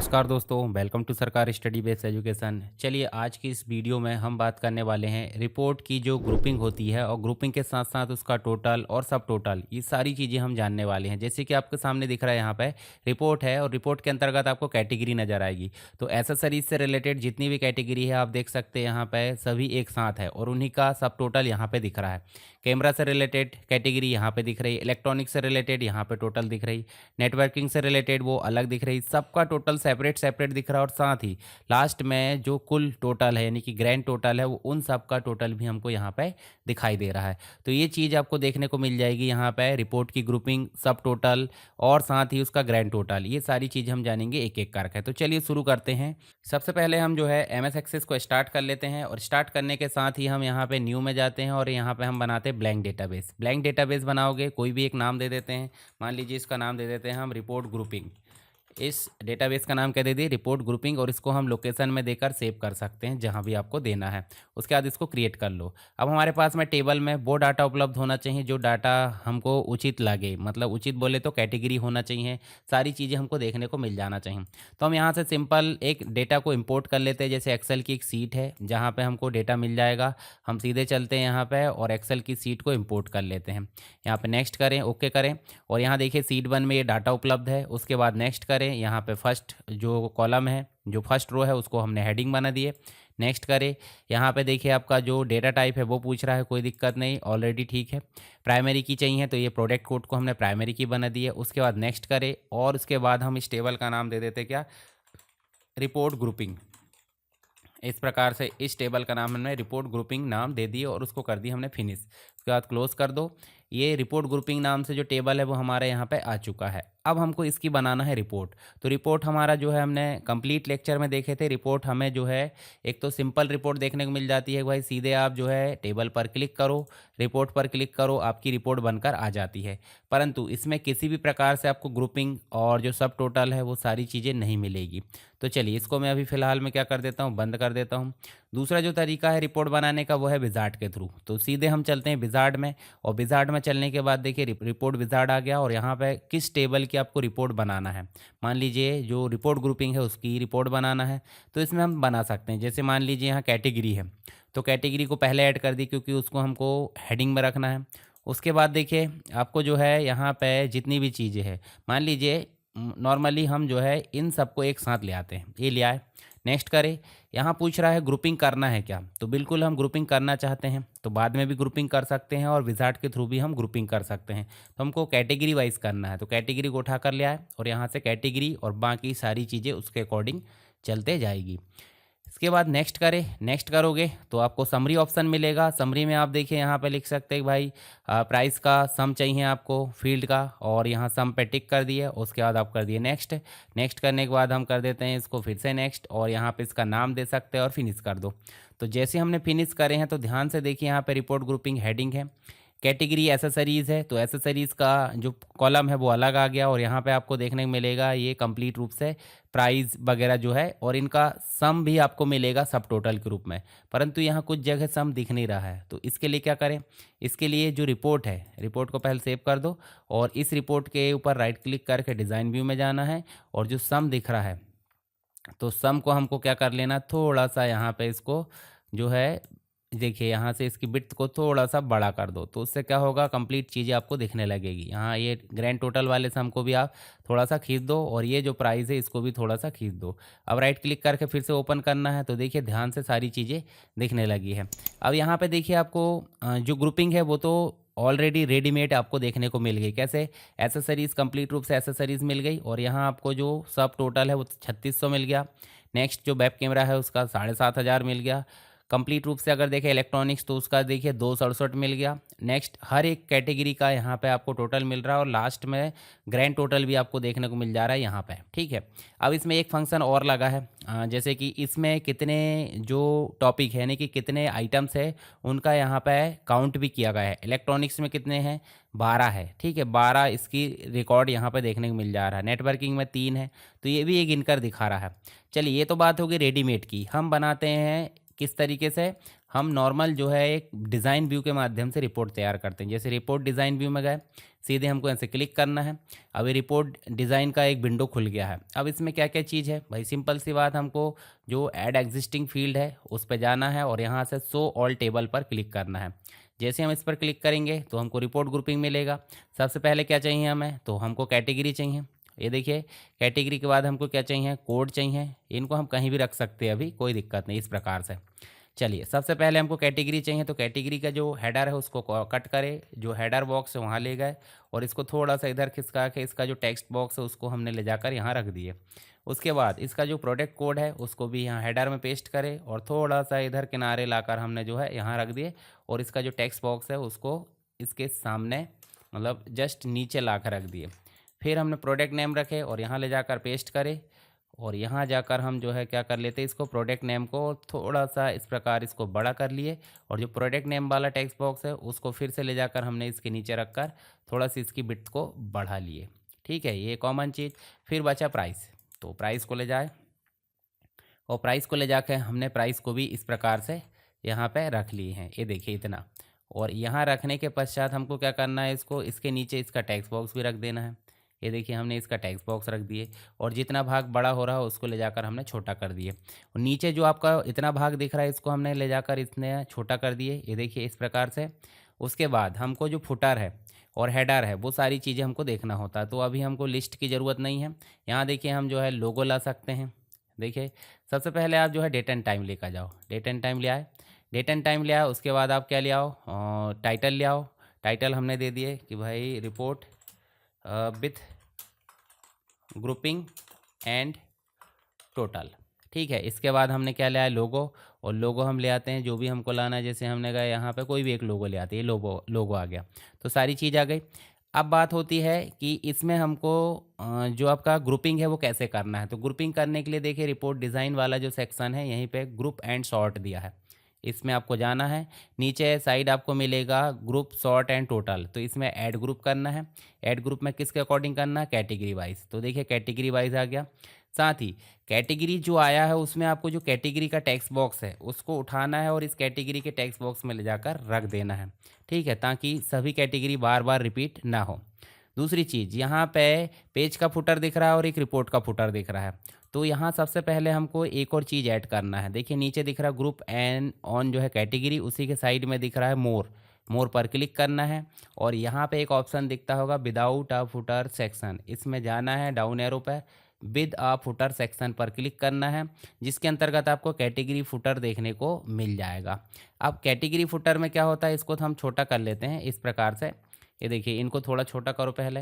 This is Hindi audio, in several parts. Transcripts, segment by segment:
नमस्कार दोस्तों, वेलकम टू सरकार स्टडी बेस्ड एजुकेशन। चलिए आज की इस वीडियो में हम बात करने वाले हैं रिपोर्ट की जो ग्रुपिंग होती है और ग्रुपिंग के साथ साथ उसका टोटल और सब टोटल, ये सारी चीज़ें हम जानने वाले हैं। जैसे कि आपके सामने दिख रहा है यहाँ पे रिपोर्ट है और रिपोर्ट के अंतर्गत आपको कैटेगरी नज़र आएगी। तो एसेसरीज से रिलेटेड जितनी भी कैटेगरी है आप देख सकते हैं यहाँ पे सभी एक साथ है और उन्हीं का सब टोटल यहाँ पे दिख रहा है। कैमरा से रिलेटेड कैटेगरी यहाँ पे दिख रही है, इलेक्ट्रॉनिक से रिलेटेड यहाँ पे टोटल दिख रही, नेटवर्किंग से रिलेटेड वो अलग दिख रही, सबका टोटल सेपरेट सेपरेट दिख रहा है और साथ ही लास्ट में जो कुल टोटल है यानी कि ग्रैंड टोटल है वो उन सब का टोटल भी हमको यहाँ पे दिखाई दे रहा है। तो ये चीज़ आपको देखने को मिल जाएगी यहाँ पे रिपोर्ट की ग्रुपिंग, सब टोटल और साथ ही उसका ग्रैंड टोटल, ये सारी चीज़ हम जानेंगे एक एक करके। तो चलिए शुरू करते हैं। सबसे पहले हम जो है एम एस एक्सेस को स्टार्ट कर लेते हैं और स्टार्ट करने के साथ ही हम यहाँ पे न्यू में जाते हैं और यहाँ पे हम बनाते हैं ब्लैंक डेटाबेस। ब्लैंक डेटाबेस बनाओगे कोई भी एक नाम दे देते हैं, मान लीजिए इसका नाम दे देते हैं हम रिपोर्ट ग्रुपिंग। इस डेटाबेस का नाम क्या दे दिए, रिपोर्ट ग्रुपिंग, और इसको हम लोकेशन में देकर सेव कर सकते हैं जहां भी आपको देना है। उसके बाद इसको क्रिएट कर लो। अब हमारे पास में टेबल में वो डाटा उपलब्ध होना चाहिए जो डाटा हमको उचित लगे, मतलब उचित बोले तो कैटेगरी होना चाहिए, सारी चीज़ें हमको देखने को मिल जाना चाहिए। तो हम यहाँ से सिंपल एक डेटा को इम्पोर्ट कर लेते हैं। जैसे एक्सेल की एक सीट है जहाँ पर हमको डेटा मिल जाएगा, हम सीधे चलते हैं यहाँ पर और एक्सेल की सीट को इम्पोर्ट कर लेते हैं। यहाँ पर नेक्स्ट करें, ओके करें, और यहाँ देखिए सीट 1 में ये डाटा उपलब्ध है। उसके बाद नेक्स्ट करें, यहाँ पे फर्स्ट जो कॉलम है, जो फर्स्ट रो है उसको हमने हेडिंग बना दिए। नेक्स्ट करें, यहाँ पे देखिए आपका जो डेटा टाइप है वो पूछ रहा है, कोई दिक्कत नहीं, ऑलरेडी ठीक है। प्राइमरी की चाहिए तो ये प्रोडक्ट कोड को हमने प्राइमरी की बना दी है। उसके बाद नेक्स्ट करें और उसके बाद हम इस टेबल का नाम दे देते क्या, रिपोर्ट ग्रुपिंग। इस प्रकार से इस टेबल का नाम हमने रिपोर्ट ग्रुपिंग नाम दे दिए और उसको कर दिया हमने फिनिश। उसके बाद क्लोज कर दो। ये रिपोर्ट ग्रुपिंग नाम से जो टेबल है वो हमारे यहाँ पे आ चुका है। अब हमको इसकी बनाना है रिपोर्ट। तो रिपोर्ट हमारा जो है हमने कंप्लीट लेक्चर में देखे थे, रिपोर्ट हमें जो है एक तो सिंपल रिपोर्ट देखने को मिल जाती है भाई, सीधे आप जो है टेबल पर क्लिक करो, रिपोर्ट पर क्लिक करो, आपकी रिपोर्ट बनकर आ जाती है। परंतु इसमें किसी भी प्रकार से आपको ग्रुपिंग और जो सब टोटल है वो सारी चीज़ें नहीं मिलेगी। तो चलिए इसको मैं अभी फ़िलहाल में क्या कर देता हूँ, बंद कर देता हूँ। दूसरा जो तरीका है रिपोर्ट बनाने का वो है विजार्ड के थ्रू। तो सीधे हम चलते हैं विजार्ड में और विजार्ड में चलने के बाद देखिए रिपोर्ट विजार्ड आ गया और यहाँ पे किस टेबल की आपको रिपोर्ट बनाना है। मान लीजिए जो रिपोर्ट ग्रुपिंग है उसकी रिपोर्ट बनाना है तो इसमें हम बना सकते हैं। जैसे मान लीजिए यहाँ कैटेगरी है तो कैटेगरी को पहले ऐड कर दी क्योंकि उसको हमको हेडिंग में रखना है। उसके बाद देखिए आपको जो है यहाँ पे जितनी भी चीज़ें हैं, मान लीजिए नॉर्मली हम जो है इन सबको एक साथ ले आते हैं, ये ले आए। नेक्स्ट करें, यहाँ पूछ रहा है ग्रुपिंग करना है क्या, तो बिल्कुल हम ग्रुपिंग करना चाहते हैं तो बाद में भी ग्रुपिंग कर सकते हैं और विजार्ड के थ्रू भी हम ग्रुपिंग कर सकते हैं। तो हमको कैटेगरी वाइज करना है तो कैटेगरी को उठा कर ले आए और यहाँ से कैटेगरी और बाकी सारी चीज़ें उसके अकॉर्डिंग चलते जाएगी। इसके बाद नेक्स्ट करें, नेक्स्ट करोगे तो आपको समरी ऑप्शन मिलेगा। समरी में आप देखिए यहाँ पे लिख सकते हैं भाई प्राइस का सम चाहिए आपको फील्ड का, और यहाँ सम पे टिक कर दिए। उसके बाद आप कर दिए नेक्स्ट। नेक्स्ट करने के बाद हम कर देते हैं इसको फिर से नेक्स्ट और यहाँ पे इसका नाम दे सकते हैं और फिनिश कर दो। तो जैसे हमने फिनिश करे हैं तो ध्यान से देखिए यहाँ पे रिपोर्ट ग्रुपिंग हेडिंग है, कैटेगरी एसेसरीज़ है तो एसेसरीज़ का जो कॉलम है वो अलग आ गया और यहाँ पे आपको देखने को मिलेगा ये कंप्लीट रूप से प्राइस वगैरह जो है और इनका सम भी आपको मिलेगा सब टोटल के रूप में। परंतु यहाँ कुछ जगह सम दिख नहीं रहा है तो इसके लिए क्या करें, इसके लिए जो रिपोर्ट है रिपोर्ट को पहले सेव कर दो और इस रिपोर्ट के ऊपर राइट क्लिक करके डिज़ाइन व्यू में जाना है और जो सम दिख रहा है तो सम को हमको क्या कर लेना, थोड़ा सा यहाँ पे इसको जो है देखिए यहाँ से इसकी विड्थ को थोड़ा सा बड़ा कर दो तो उससे क्या होगा, कंप्लीट चीज़ें आपको दिखने लगेगी। यहाँ ये ग्रैंड टोटल वाले सम को भी आप थोड़ा सा खींच दो और ये जो प्राइस है इसको भी थोड़ा सा खींच दो। अब राइट क्लिक करके फिर से ओपन करना है तो देखिए ध्यान से सारी चीज़ें दिखने लगी है। अब यहाँ पे देखिए आपको जो ग्रुपिंग है वो तो ऑलरेडी रेडीमेड आपको देखने को मिल गई। कैसे, एसेसरीज़ कंप्लीट रूप से एसेसरीज़ मिल गई और यहाँ आपको जो सब टोटल है वो 3600 मिल गया। नेक्स्ट जो वेब कैमरा है उसका 7500 मिल गया। कंप्लीट रूप से अगर देखें इलेक्ट्रॉनिक्स तो उसका देखिए 267 मिल गया। नेक्स्ट हर एक कैटेगरी का यहाँ पे आपको टोटल मिल रहा है और लास्ट में ग्रैंड टोटल भी आपको देखने को मिल जा रहा है यहाँ पे। ठीक है, अब इसमें एक फंक्शन और लगा है जैसे कि इसमें कितने जो टॉपिक है यानी कि कितने आइटम्स है उनका यहाँ पे काउंट भी किया गया है। इलेक्ट्रॉनिक्स में कितने हैं, 12 है। ठीक है, 12 इसकी रिकॉर्ड यहाँ पे देखने को मिल जा रहा है। नेटवर्किंग में 3 है तो ये भी एक गिनकर दिखा रहा है। चलिए ये तो बात होगी रेडीमेड की। हम बनाते हैं किस तरीके से हम नॉर्मल जो है एक डिज़ाइन व्यू के माध्यम से रिपोर्ट तैयार करते हैं। जैसे रिपोर्ट डिज़ाइन व्यू में गए, सीधे हमको ऐसे क्लिक करना है। अब ये रिपोर्ट डिज़ाइन का एक विंडो खुल गया है। अब इसमें क्या क्या चीज़ है भाई, सिंपल सी बात, हमको जो ऐड एग्जिस्टिंग फील्ड है उस पर जाना है और यहाँ से शो ऑल टेबल पर क्लिक करना है। जैसे हम इस पर क्लिक करेंगे तो हमको रिपोर्ट ग्रुपिंग मिलेगा। सबसे पहले क्या चाहिए हमें, तो हमको कैटेगरी चाहिए। ये देखिए, कैटेगरी के बाद हमको क्या चाहिए, कोड चाहिए। इनको हम कहीं भी रख सकते हैं, अभी कोई दिक्कत नहीं। इस प्रकार से चलिए, सबसे पहले हमको कैटेगरी चाहिए, तो कैटेगरी का जो हेडर है उसको कट करें, जो हेडर बॉक्स है वहाँ ले गए और इसको थोड़ा सा इधर खिसका के इसका जो टेक्स्ट बॉक्स है उसको हमने ले जाकर यहाँ रख दिए। उसके बाद इसका जो प्रोडक्ट कोड है उसको भी यहाँ हेडर में पेस्ट करें और थोड़ा सा इधर किनारे लाकर हमने जो है यहाँ रख दिए और इसका जो टेक्स्ट बॉक्स है उसको इसके सामने, मतलब जस्ट नीचे ला कर रख दिए। फिर हमने प्रोडक्ट नेम रखे और यहाँ ले जाकर पेस्ट करें और यहाँ जाकर हम जो है क्या कर लेते हैं, इसको प्रोडक्ट नेम को थोड़ा सा इस प्रकार इसको बड़ा कर लिए और जो प्रोडक्ट नेम वाला टेक्स्ट बॉक्स है उसको फिर से ले जाकर हमने इसके नीचे रखकर थोड़ा सी इसकी विड्थ को बढ़ा लिए। ठीक है, ये कॉमन चीज़। फिर बचा प्राइस, तो प्राइस को ले जाए और प्राइस को ले जाकर हमने प्राइस को भी इस प्रकार से यहाँ पे रख लिए हैं। ये देखिए इतना, और यहाँ रखने के पश्चात हमको क्या करना है, इसको इसके नीचे इसका टेक्स्ट बॉक्स भी रख देना है। ये देखिए हमने इसका टेक्स्ट बॉक्स रख दिए और जितना भाग बड़ा हो रहा है उसको ले जाकर हमने छोटा कर दिए और नीचे जो आपका इतना भाग दिख रहा है इसको हमने ले जाकर इसने छोटा कर दिए। ये देखिए इस प्रकार से। उसके बाद हमको जो फुटर है और हेडर है वो सारी चीज़ें हमको देखना होता है, तो अभी हमको लिस्ट की ज़रूरत नहीं है। यहाँ देखिए हम जो है लोगो ला सकते हैं। देखिए सबसे पहले आप जो है डेट एंड टाइम लेकर जाओ, डेट एंड टाइम ले आए, डेट एंड टाइम ले आओ। उसके बाद आप क्या ले आओ, टाइटल ले आओ। टाइटल हमने दे दिए कि भाई report with grouping and total. ठीक है, इसके बाद हमने क्या लिया है, लोगो, और लोगो हम ले आते हैं जो भी हमको लाना है। जैसे हमने कहा यहाँ पे कोई भी एक लोगो ले आते हैं, लोगो लोगो आ गया, तो सारी चीज़ आ गई। अब बात होती है कि इसमें हमको जो आपका ग्रुपिंग है वो कैसे करना है। तो ग्रुपिंग करने के लिए देखिए रिपोर्ट डिज़ाइन वाला जो सेक्शन है यहीं पे ग्रुप एंड सॉर्ट दिया है, इसमें आपको जाना है। नीचे साइड आपको मिलेगा ग्रुप सॉर्ट एंड टोटल, तो इसमें ऐड ग्रुप करना है। ऐड ग्रुप में किसके अकॉर्डिंग करना है, कैटेगरी वाइज। तो देखिए कैटेगरी वाइज आ गया। साथ ही कैटेगरी जो आया है उसमें आपको जो कैटेगरी का टेक्स्ट बॉक्स है उसको उठाना है और इस कैटेगरी के टेक्स्ट बॉक्स में ले जाकर रख देना है। ठीक है, ताकि सभी कैटेगरी बार बार रिपीट ना हो। दूसरी चीज़, यहाँ पे पेज का फुटर दिख रहा है और एक रिपोर्ट का फुटर दिख रहा है, तो यहाँ सबसे पहले हमको एक और चीज़ ऐड करना है। देखिए नीचे दिख रहा है ग्रुप एंड ऑन जो है कैटेगरी, उसी के साइड में दिख रहा है मोर, मोर पर क्लिक करना है और यहाँ पे एक ऑप्शन दिखता होगा विदाउट अ फुटर सेक्शन, इसमें जाना है डाउन एरो पर, विद अ फुटर सेक्शन पर क्लिक करना है, जिसके अंतर्गत आपको कैटेगरी फुटर देखने को मिल जाएगा। अब कैटेगरी फुटर में क्या होता है, इसको तो हम छोटा कर लेते हैं इस प्रकार से। ये देखिए इनको थोड़ा छोटा करो पहले।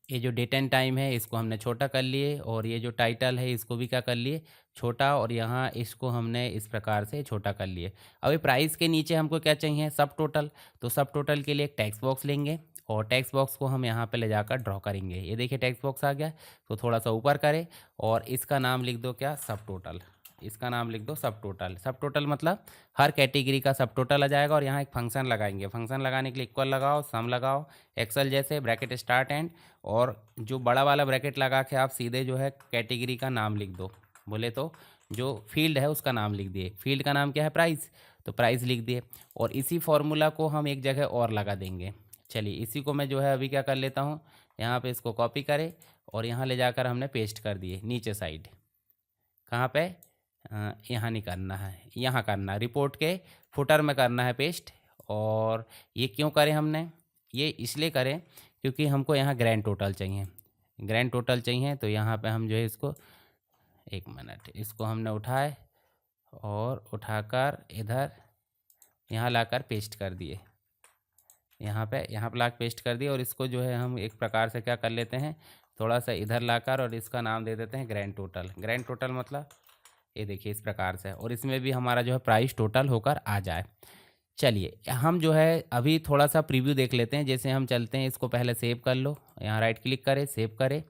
ये जो डेट एंड टाइम है इसको हमने छोटा कर लिए और ये जो टाइटल है इसको भी क्या कर लिए, छोटा, और यहाँ इसको हमने इस प्रकार से छोटा कर लिए। अभी प्राइस के नीचे हमको क्या चाहिए, सब टोटल, तो सब टोटल के लिए एक टेक्स्ट बॉक्स लेंगे और टेक्स्ट बॉक्स को हम यहाँ पे ले जाकर ड्रॉ करेंगे। ये देखिए टेक्स्ट बॉक्स आ गया, तो थोड़ा सा ऊपर करें और इसका नाम लिख दो क्या, सब टोटल। इसका नाम लिख दो सब टोटल। सब टोटल मतलब हर कैटेगरी का सब टोटल आ जाएगा और यहाँ एक फंक्शन लगाएंगे। फंक्शन लगाने के लिए इक्वल लगाओ, सम लगाओ, एक्सेल जैसे ब्रैकेट स्टार्ट एंड, और जो बड़ा वाला ब्रैकेट लगा के आप सीधे जो है कैटेगरी का नाम लिख दो। बोले तो जो फील्ड है उसका नाम लिख दिए। फील्ड का नाम क्या है, प्राइस, तो प्राइस लिख दिए और इसी फॉर्मूला को हम एक जगह और लगा देंगे। चलिए इसी को मैं जो है अभी क्या कर लेता हूँ, यहाँ पे इसको कॉपी करें और यहाँ ले जाकर हमने पेस्ट कर दिए नीचे साइड। कहाँ पे, यहाँ नहीं करना है, यहाँ करना है, रिपोर्ट के फुटर में करना है पेस्ट। और ये क्यों करें हमने, ये इसलिए करें क्योंकि हमको यहाँ ग्रैंड टोटल चाहिए। ग्रैंड टोटल चाहिए तो यहाँ पे हम जो है इसको, एक मिनट, इसको हमने उठाए और उठाकर इधर यहाँ लाकर पेस्ट कर दिए। यहाँ पे ला पेस्ट कर दिए और इसको जो है हम एक प्रकार से क्या कर लेते हैं, थोड़ा सा इधर लाकर और इसका नाम दे देते हैं ग्रैंड टोटल। ग्रैंड टोटल मतलब ये देखिए इस प्रकार से, और इसमें भी हमारा जो है प्राइस टोटल होकर आ जाए। चलिए हम जो है अभी थोड़ा सा प्रीव्यू देख लेते हैं। जैसे हम चलते हैं, इसको पहले सेव कर लो, यहाँ राइट क्लिक करें, सेव करें,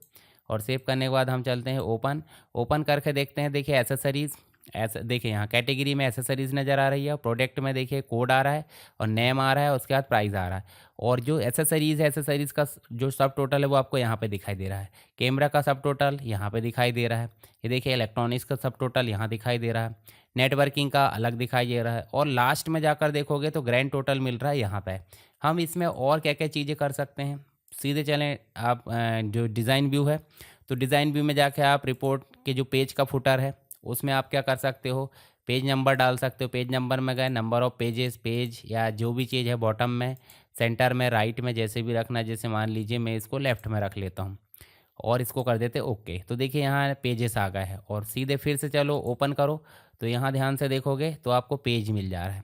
और सेव करने के बाद हम चलते हैं ओपन। ओपन करके देखते हैं, देखिए एसेसरीज़, ऐसा देखिए यहाँ कैटेगरी में एसेसरीज़ नज़र आ रही है, प्रोडक्ट में देखिए कोड आ रहा है और नेम आ रहा है, उसके बाद प्राइस आ रहा है। और जो एसेसरीज़ है, एसेसरीज़ का जो सब टोटल है वो आपको यहाँ पे दिखाई दे रहा है। कैमरा का सब टोटल यहाँ पे दिखाई दे रहा है। ये देखिए इलेक्ट्रॉनिक्स का सब टोटल यहाँ दिखाई दे रहा है। नेटवर्किंग का अलग दिखाई दे रहा है और लास्ट में जाकर देखोगे तो ग्रैंड टोटल मिल रहा है यहाँ पे। हम इसमें और क्या क्या चीज़ें कर सकते हैं, सीधे चलें आप जो डिज़ाइन व्यू है, तो डिज़ाइन व्यू में जाके आप रिपोर्ट के जो पेज का फुटर है उसमें आप क्या कर सकते हो, पेज नंबर डाल सकते हो। पेज नंबर में गए, नंबर ऑफ पेजेस, पेज या जो भी चीज़ है बॉटम में, सेंटर में, राइट में, जैसे भी रखना। जैसे मान लीजिए मैं इसको लेफ़्ट में रख लेता हूँ और इसको कर देते ओके। तो देखिए यहाँ पेजेस आ गए हैं और सीधे फिर से चलो ओपन करो तो यहाँ ध्यान से देखोगे तो आपको पेज मिल जा रहा है।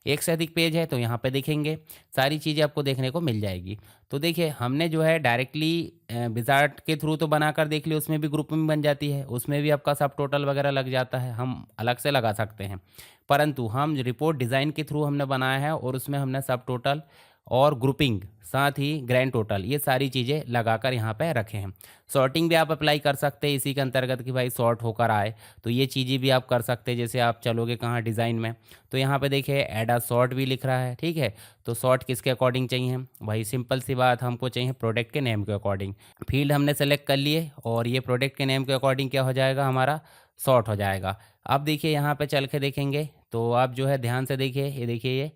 एक से अधिक पेज है तो यहाँ पे देखेंगे सारी चीज़ें आपको देखने को मिल जाएगी। तो देखिए हमने जो है डायरेक्टली विज़ार्ड के थ्रू तो बनाकर देख लिया, उसमें भी ग्रुपिंग बन जाती है, उसमें भी आपका सब टोटल वगैरह लग जाता है, हम अलग से लगा सकते हैं। परंतु हम रिपोर्ट डिज़ाइन के थ्रू हमने बनाया है और उसमें हमने सब टोटल और ग्रुपिंग साथ ही ग्रैंड टोटल ये सारी चीज़ें लगाकर यहाँ पे रखे हैं। सॉर्टिंग भी आप अप्लाई कर सकते हैं इसी के अंतर्गत कि भाई सॉर्ट होकर आए, तो ये चीज़ें भी आप कर सकते हैं। जैसे आप चलोगे कहाँ डिज़ाइन में तो यहाँ पे देखिए ऐड अ सॉर्ट भी लिख रहा है, ठीक है। तो सॉर्ट किसके अकॉर्डिंग चाहिए, भाई सिंपल सी बात, हमको चाहिए प्रोडक्ट के नेम के अकॉर्डिंग। फील्ड हमने सेलेक्ट कर लिए और ये प्रोडक्ट के नेम के अकॉर्डिंग क्या हो जाएगा, हमारा सॉर्ट हो जाएगा। अब देखिए यहाँ पे चल के देखेंगे तो आप जो है ध्यान से देखिए, ये देखिए ये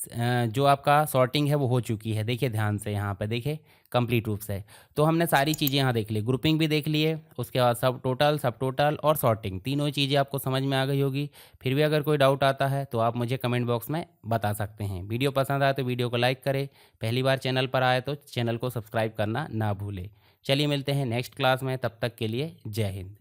जो आपका सॉर्टिंग है वो हो चुकी है। देखिए ध्यान से यहाँ पे देखिए कंप्लीट रूप से। तो हमने सारी चीज़ें यहाँ देख ली, ग्रुपिंग भी देख लिए, उसके बाद सब टोटल और सॉर्टिंग, तीनों चीज़ें आपको समझ में आ गई होगी। फिर भी अगर कोई डाउट आता है तो आप मुझे कमेंट बॉक्स में बता सकते हैं। वीडियो पसंद आए तो वीडियो को लाइक करें, पहली बार चैनल पर आए तो चैनल को सब्सक्राइब करना ना भूलें। चलिए मिलते हैं नेक्स्ट क्लास में, तब तक के लिए जय हिंद।